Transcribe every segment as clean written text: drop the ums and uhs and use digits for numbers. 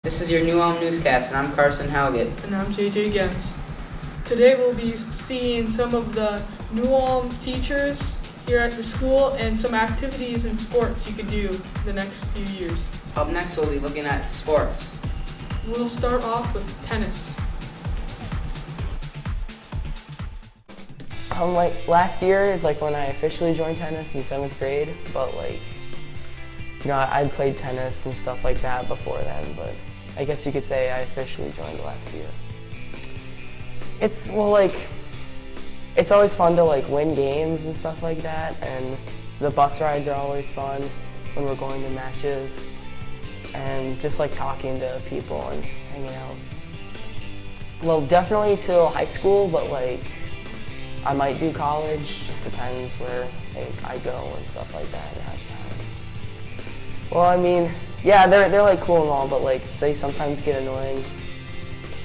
This is your New Newscast, and I'm Carson Halgett. And I'm JJ Gens. Today we'll be seeing some of the New Ulm teachers here at the school and some activities and sports you could do the next few years. Up next, we'll be looking at sports. We'll start off with tennis. Last year is when I officially joined tennis in 7th grade, but I'd played tennis and stuff like that before then, but I guess you could say I officially joined last year. It's always fun to win games and stuff like that, and the bus rides are always fun when we're going to matches, and just talking to people and hanging out. Well, definitely till high school, but I might do college, just depends where I go and stuff like that and have time. Well, I mean, yeah, they're cool and all, but they sometimes get annoying.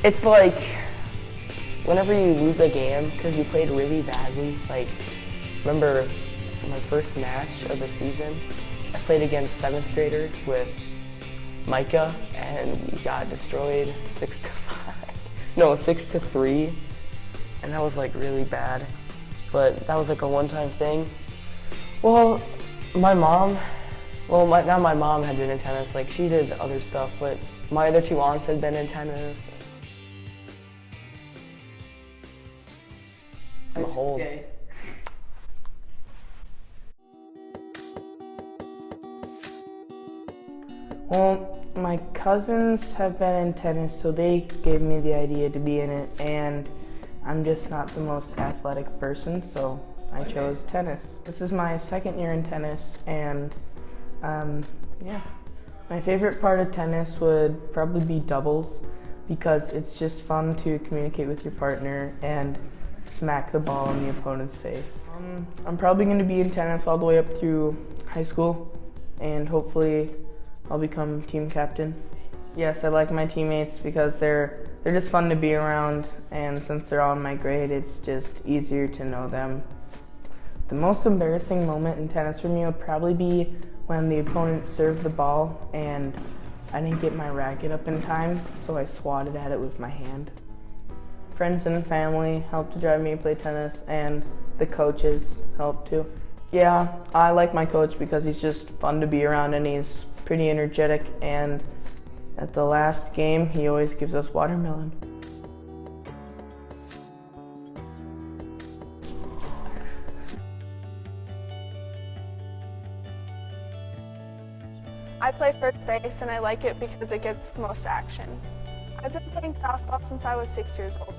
It's whenever you lose a game because you played really badly, remember my first match of the season, I played against 7th graders with Micah and we got destroyed 6-3. And that was really bad, but that was a one-time thing. Well, now my mom had been in tennis, she did other stuff, but my other two aunts had been in tennis. I'm old. Okay. Well, my cousins have been in tennis, so they gave me the idea to be in it, and I'm just not the most athletic person, so I chose tennis. This is my second year in tennis, and yeah. My favorite part of tennis would probably be doubles, because it's just fun to communicate with your partner and smack the ball in the opponent's face. I'm probably going to be in tennis all the way up through high school, and hopefully I'll become team captain. Yes, I like my teammates because they're just fun to be around, and since they're all in my grade, it's just easier to know them. The most embarrassing moment in tennis for me would probably be when the opponent served the ball and I didn't get my racket up in time, so I swatted at it with my hand. Friends and family helped to drive me to play tennis, and the coaches helped too. Yeah, I like my coach because he's just fun to be around and he's pretty energetic, and at the last game, he always gives us watermelon. I play first base and I like it because it gets the most action. I've been playing softball since I was 6 years old.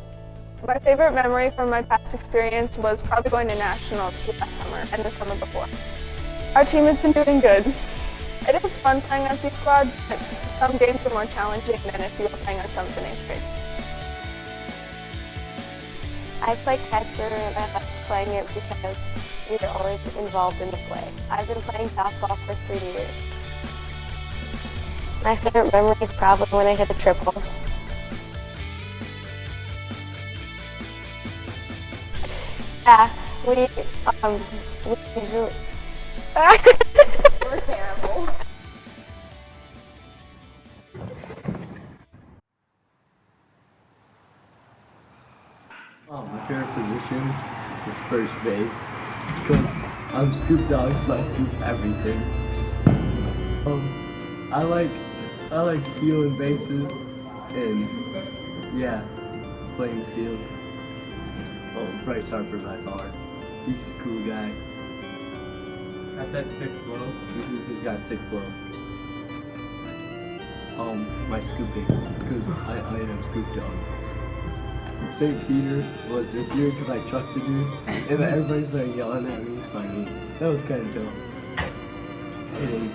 My favorite memory from my past experience was probably going to nationals last summer and the summer before. Our team has been doing good. It is fun playing on C-Squad, but some games are more challenging than if you were playing on 7th and 8th grade. I play catcher and I like playing it because we're always involved in the play. I've been playing softball for 3 years. My favorite memory is probably when I hit a triple. Yeah, we usually... We're terrible. My favorite position is first base because I'm scoop dog, so I scoop everything. I like stealing bases and yeah, playing the field. Bryce Harper by far. He's just a cool guy. Got that sick flow. He's got sick flow. My scooping, because I am scoop dog. St. Peter was this year because I trucked a dude, and then everybody started yelling at me, fighting. That was kind of tough. Hitting.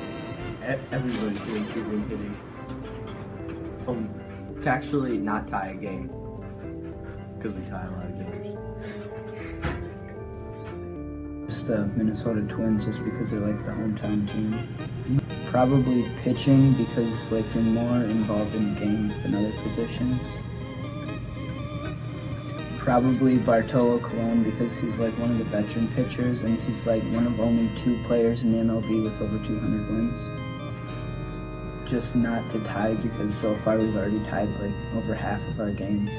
Everybody's doing shooting, hitting. To actually not tie a game, because we tie a lot of games. Just the Minnesota Twins, just because they're the hometown team. Probably pitching because you're more involved in the game than other positions. Probably Bartolo Colon because he's one of the veteran pitchers and he's one of only 2 players in the MLB with over 200 wins. just not to tie because so far we've already tied like over half of our games.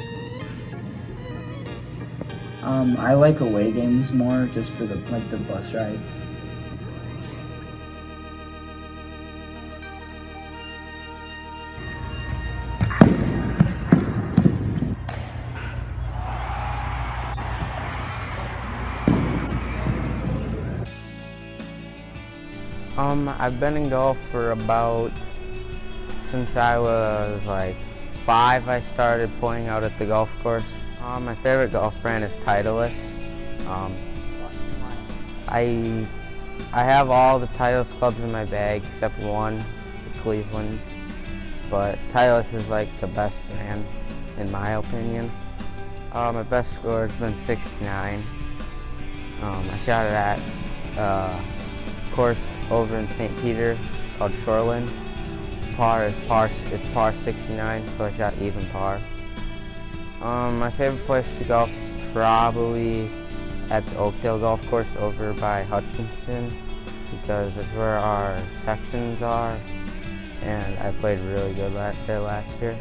I like away games more just for the bus rides. I've been in golf for since I was like 5. I started playing out at the golf course. My favorite golf brand is Titleist. I have all the Titleist clubs in my bag except one. It's a Cleveland, but Titleist is like the best brand in my opinion. My best score has been 69. I shot it at course over in St. Peter called Shoreland. It's par 69, so I shot even par. My favorite place to golf is probably at the Oakdale Golf Course over by Hutchinson because that's where our sections are, and I played really good there last year.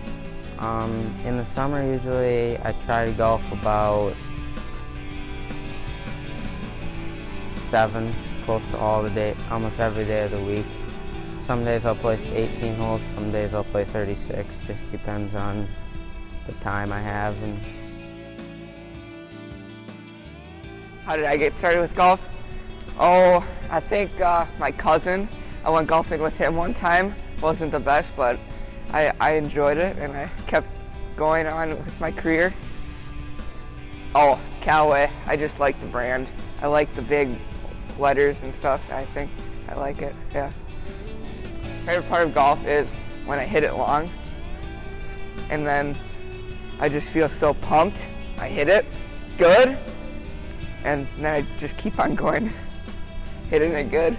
In the summer, usually I try to golf about 7, close to almost every day of the week. Some days I'll play 18 holes, some days I'll play 36. Just depends on the time I have. How did I get started with golf? Oh, I think my cousin. I went golfing with him one time. Wasn't the best, but I enjoyed it and I kept going on with my career. Oh, Callaway. I just like the brand. I like the big letters and stuff. I think I like it, yeah. Favorite part of golf is when I hit it long and then I just feel so pumped. I hit it good and then I just keep on going, hitting it good.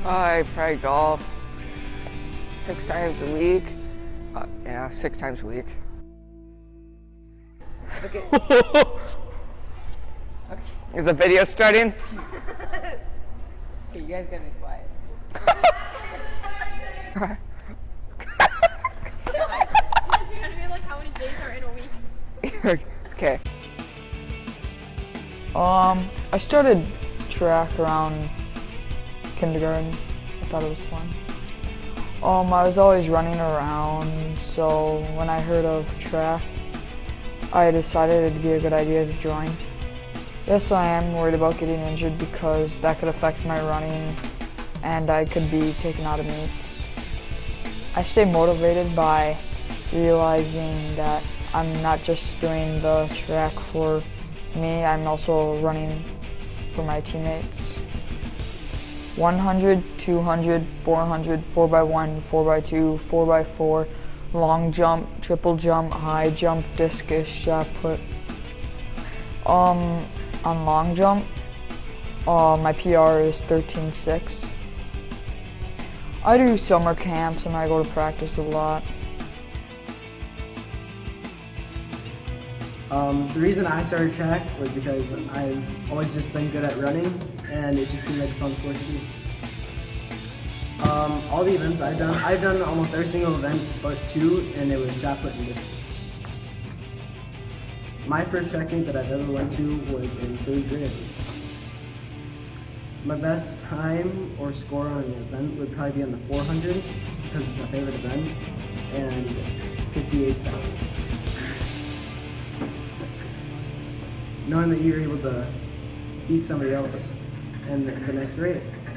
I probably golf 6 times a week. Yeah, 6 times a week. Okay. Is the video starting? Okay, you guys gotta be quiet. You're gonna be like, how many days are in a week? Okay. I started track around kindergarten. I thought it was fun. I was always running around, so when I heard of track, I decided it'd be a good idea to join. Yes, I am worried about getting injured because that could affect my running and I could be taken out of meets. I stay motivated by realizing that I'm not just doing the track for me, I'm also running for my teammates. 100, 200, 400, 4x1, 4x2, 4x4, long jump, triple jump, high jump, discus, shot put. On long jump, my PR is 13.6. I do summer camps and I go to practice a lot. The reason I started track was because I've always just been good at running and it just seemed like a fun sport to do. All the events I've done almost every single event but 2, and it was shot put and discus. My first track meet that I've ever went to was in 3rd grade. My best time or score on an event would probably be on the 400 because it's my favorite event, and 58 seconds. Knowing that you're able to beat somebody else in the next race.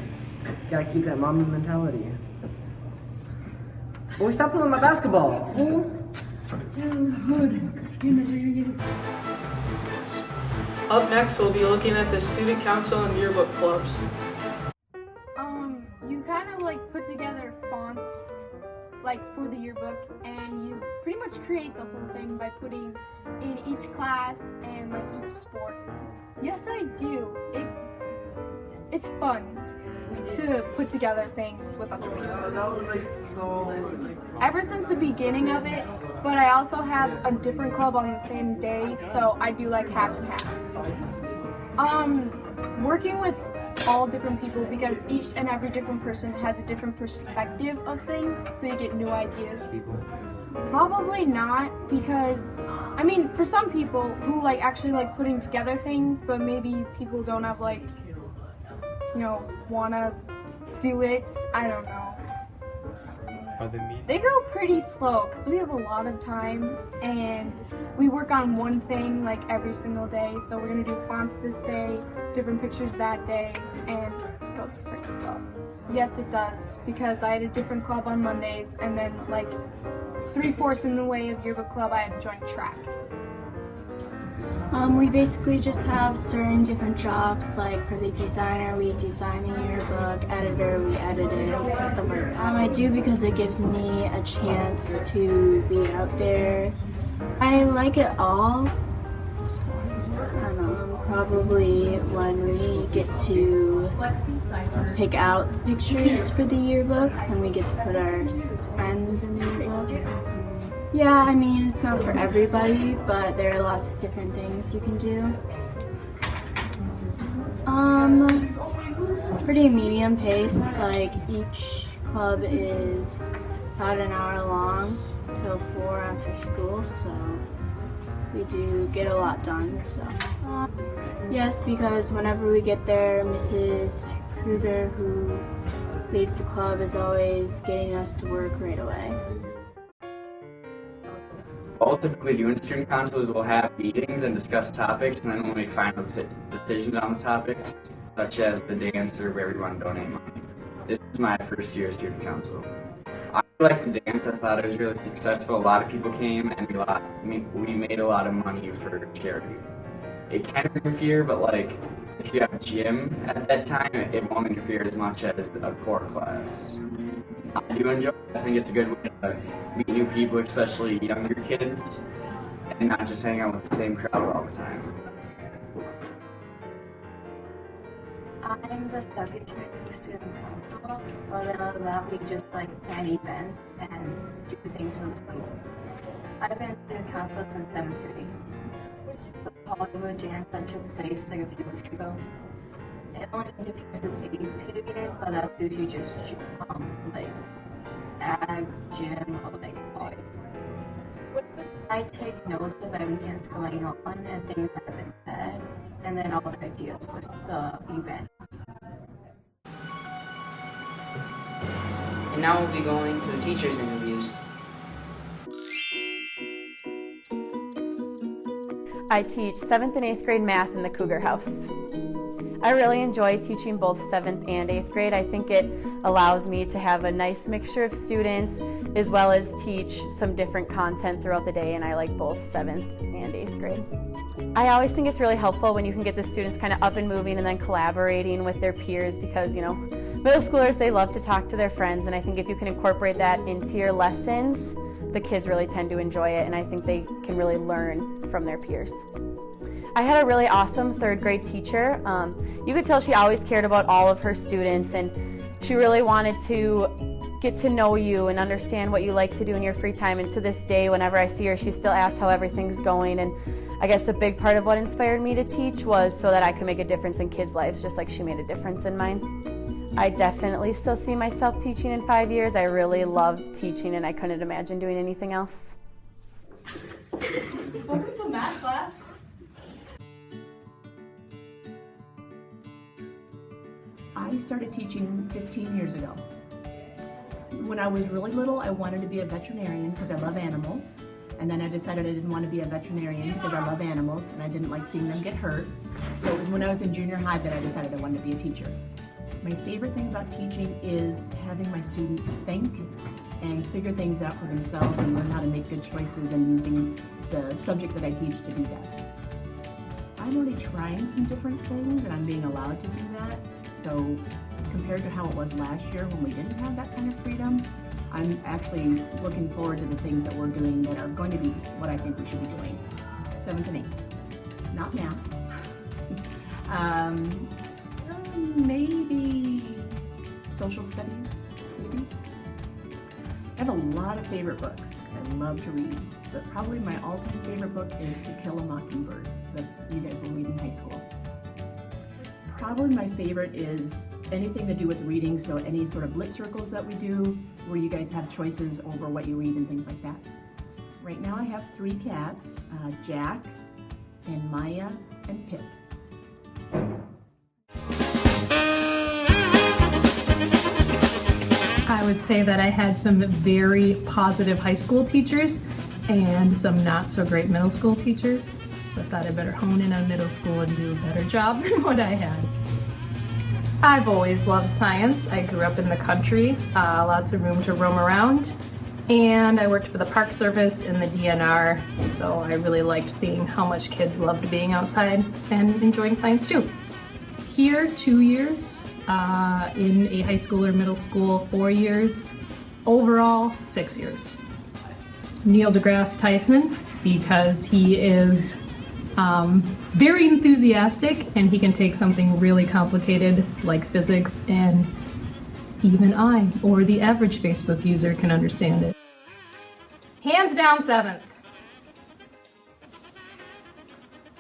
Gotta keep that mommy mentality. Boy, stop pulling my basketball, fool! Up next, we'll be looking at the student council and yearbook clubs. You kind of like put together fonts like for the yearbook, and you pretty much create the whole thing by putting in each class and like each sports. Yes, I do. It's fun to put together things with other people. Ever since the beginning of it, but I also have a different club on the same day, so I do like half and half. Working with all different people because each and every different person has a different perspective of things, so you get new ideas. Probably not, because I mean, for some people who like actually like putting together things, but maybe people don't have like, you know, wanna do it. I don't know. They go pretty slow because we have a lot of time and we work on one thing like every single day. So we're gonna do fonts this day, different pictures that day, and it goes pretty slow. Yes, it does, because I had a different club on Mondays, and then like 3/4 in the way of yearbook club, I had to join track. We basically just have certain different jobs, like for the designer, we design the yearbook, editor, we edit it, stuff like that. I do because it gives me a chance to be out there. I like it all. Probably when we get to pick out the pictures for the yearbook, and we get to put our friends in the yearbook. Yeah, I mean, it's not for everybody, but there are lots of different things you can do. Pretty medium pace, like each club is about an hour long till 4 after school, so we do get a lot done. So yes, because whenever we get there, Mrs. Kruger, who leads the club, is always getting us to work right away. All typically do in student councils will have meetings and discuss topics, and then we'll make final decisions on the topics, such as the dance or where we want to donate money. This is my first year of student council. I like the dance. I thought it was really successful. A lot of people came, and we made a lot of money for charity. It can interfere, but like if you have gym at that time, it won't interfere as much as a core class. I do enjoy it. I think it's a good way to meet new people, especially younger kids, and not just hang out with the same crowd all the time. I'm the secretary of the student council. Other than that, we just like plan events and do things for the school. I've been student council since 7th grade. The Hollywood dance that took place like a few weeks ago. It only interferes with 8th period, but that's usually just like ag, gym, or like art. I take notes of everything that's going on and things that have been said, and then all the ideas for the event. And now we'll be going to the teachers' interviews. I teach 7th and 8th grade math in the Cougar House. I really enjoy teaching both 7th and 8th grade. I think it allows me to have a nice mixture of students as well as teach some different content throughout the day, and I like both 7th and 8th grade. I always think it's really helpful when you can get the students kind of up and moving and then collaborating with their peers because, you know, middle schoolers, they love to talk to their friends, and I think if you can incorporate that into your lessons, the kids really tend to enjoy it, and I think they can really learn from their peers. I had a really awesome 3rd grade teacher. You could tell she always cared about all of her students, and she really wanted to get to know you and understand what you like to do in your free time. And to this day, whenever I see her, she still asks how everything's going. And I guess a big part of what inspired me to teach was so that I could make a difference in kids' lives, just like she made a difference in mine. I definitely still see myself teaching in 5 years. I really love teaching, and I couldn't imagine doing anything else. Welcome to math class. I started teaching 15 years ago. When I was really little, I wanted to be a veterinarian because I love animals. And then I decided I didn't want to be a veterinarian because I love animals and I didn't like seeing them get hurt. So it was when I was in junior high that I decided I wanted to be a teacher. My favorite thing about teaching is having my students think and figure things out for themselves and learn how to make good choices and using the subject that I teach to do that. I'm already trying some different things and I'm being allowed to do that. So compared to how it was last year when we didn't have that kind of freedom, I'm actually looking forward to the things that we're doing that are going to be what I think we should be doing. 7th and 8th, not math. Maybe social studies, maybe. I have a lot of favorite books I love to read, but probably my all-time favorite book is To Kill a Mockingbird that you guys will read in high school. Probably my favorite is anything to do with reading, so any sort of lit circles that we do, where you guys have choices over what you read and things like that. Right now I have 3 cats, Jack and Maya and Pip. I would say that I had some very positive high school teachers and some not so great middle school teachers. So I thought I better hone in on middle school and do a better job than what I had. I've always loved science. I grew up in the country, lots of room to roam around. And I worked for the Park Service in the DNR, so I really liked seeing how much kids loved being outside and enjoying science too. Here, 2 years. In a high school or middle school, 4 years. Overall, 6 years. Neil deGrasse Tyson, because he is very enthusiastic and he can take something really complicated like physics and even I, or the average Facebook user, can understand it. Hands down 7th.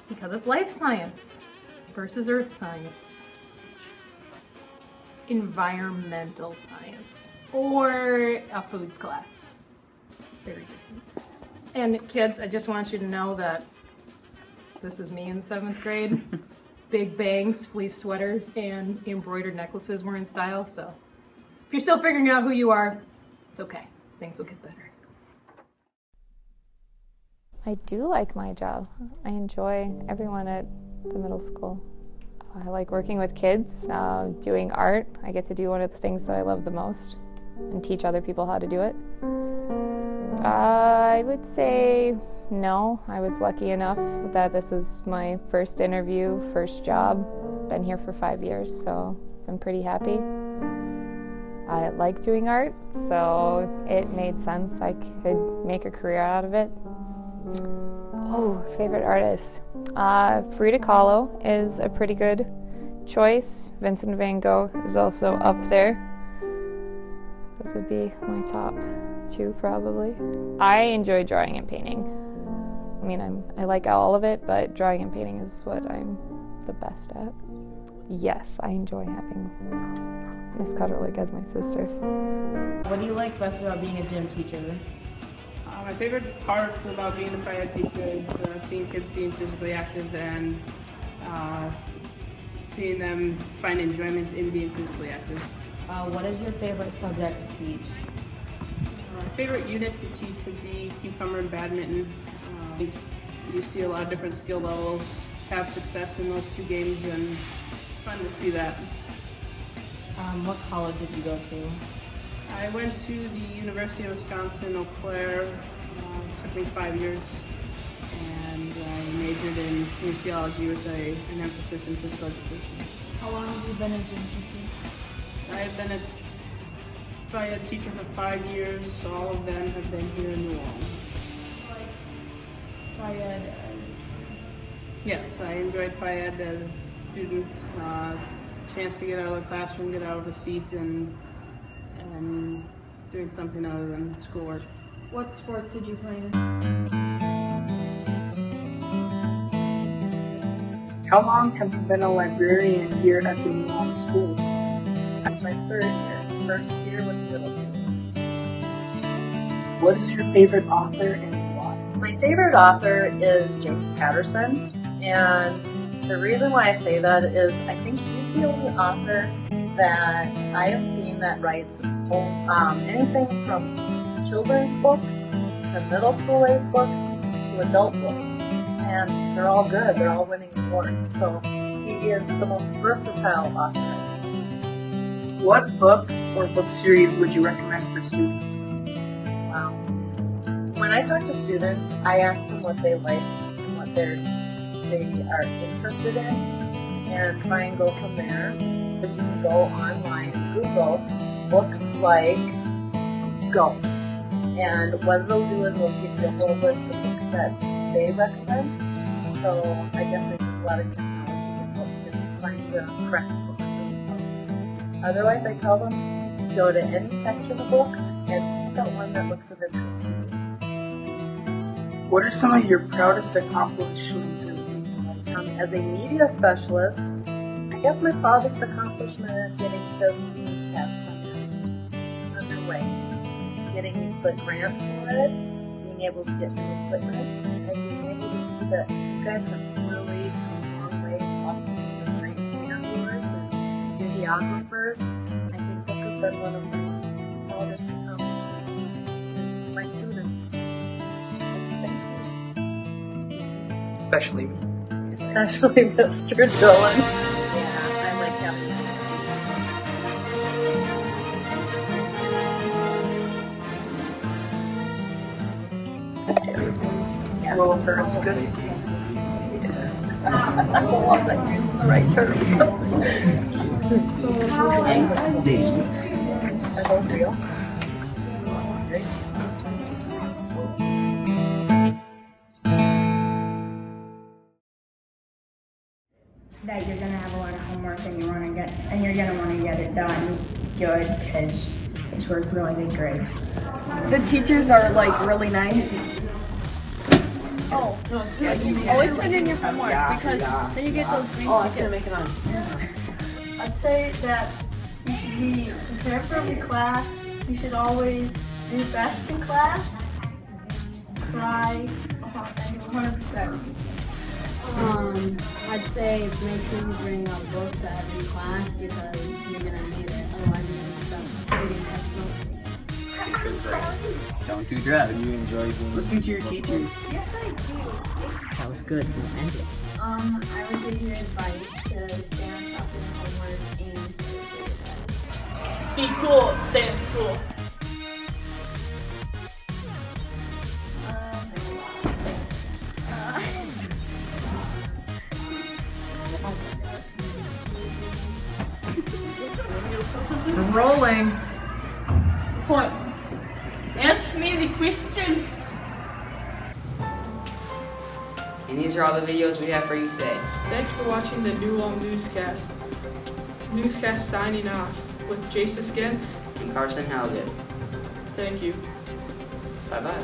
Because it's life science versus earth science. Environmental science, or a foods class. Very different. And kids, I just want you to know that this is me in 7th grade. Big bangs, fleece sweaters, and embroidered necklaces were in style, so if you're still figuring out who you are, it's okay. Things will get better. I do like my job. I enjoy everyone at the middle school. I like working with kids, doing art. I get to do one of the things that I love the most and teach other people how to do it. I would say no. I was lucky enough that this was my first interview, first job. Been here for 5 years, so I'm pretty happy. I like doing art, so it made sense I could make a career out of it. Oh, favorite artist. Frida Kahlo is a pretty good choice. Vincent van Gogh is also up there. Those would be my top 2 probably. I enjoy drawing and painting. I mean, I like all of it, but drawing and painting is what I'm the best at. Yes, I enjoy having Miss Cutterlick as my sister. What do you like best about being a gym teacher? My favorite part about being a private teacher is seeing kids being physically active and seeing them find enjoyment in being physically active. What is your favorite subject to teach? My favorite unit to teach would be cucumber and badminton. You see a lot of different skill levels have success in those 2 games, and fun to see that. What college did you go to? I went to the University of Wisconsin, Eau Claire. It took me 5 years, and I majored in kinesiology with an emphasis in physical education. How long have you been a gym teacher? I've been a teacher for 5 years. All of them have been here in New Orleans. Fayed as Yes, I enjoyed Fayed as a student. Chance to get out of the classroom, get out of the seat, and doing something other than schoolwork. What sports did you play in? How long have you been a librarian here at the New Orleans schools? My 3rd year, first year with middle schoolers. What is your favorite author and why? My favorite author is James Patterson, and the reason why I say that is I think he's the only author that I have seen that writes anything from children's books to middle school age books to adult books, and they're all good. They're all winning awards, so he is the most versatile author. What book or book series would you recommend for students? Wow. When I talk to students, I ask them what they like and what they are interested in, and try and go from there. You can go online and Google books like Ghost, and what they'll do is they'll give you a whole list of books that they recommend. So I guess they use a lot of technology to help kids find the correct books for themselves. Otherwise, I tell them go to any section of books and pick out one that looks of interest to you. What are some of your proudest accomplishments as a As a media specialist, I guess my proudest accomplishment is getting this Newscast underway. Getting the grant for it, being able to get new equipment, and being able to see that you guys have really come a long way, lots of great interviewers and videographers. I think this has been one of my proudest accomplishments is my students. Thank you. Especially me. Especially Mr. Dillon. Yeah, I like having you as students. Yeah. Wilbur is good. I love that you're using the right terms. Are those real? That you're gonna have a lot of homework and you're gonna want to get it done good because it's worked really big grade. The teachers are like really nice. Oh, no, always turn in your homework because then you get those green tickets. Gonna make it on. I'd say that you should be prepared for every class. You should always do your best in class. Try 100%. I'd say make sure you bring a book to every class because you're gonna need it. Otherwise, you're gonna stop reading textbooks. Don't do drugs. You enjoy being. Listen to your teachers. Yes, I do. That was good. We'll end it. I would give you advice to stay on top of your homework and study for your tests. Be cool. Stay in school. We're rolling. Point. Ask me the question. And these are all the videos we have for you today. Thanks for watching the New Newscast. Newscast signing off with Jason Skentz And Carson Halligan. Thank you. Bye-bye.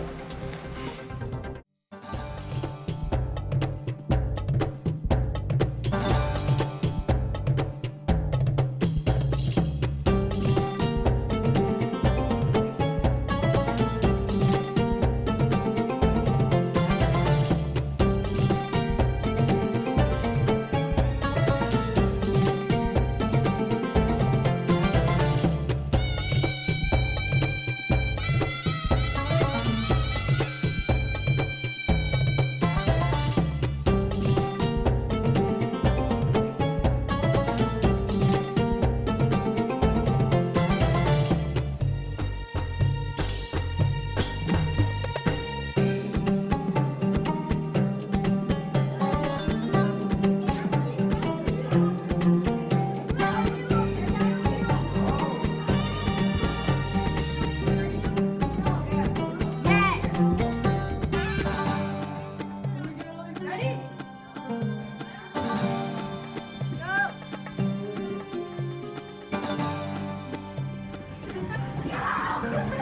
Go.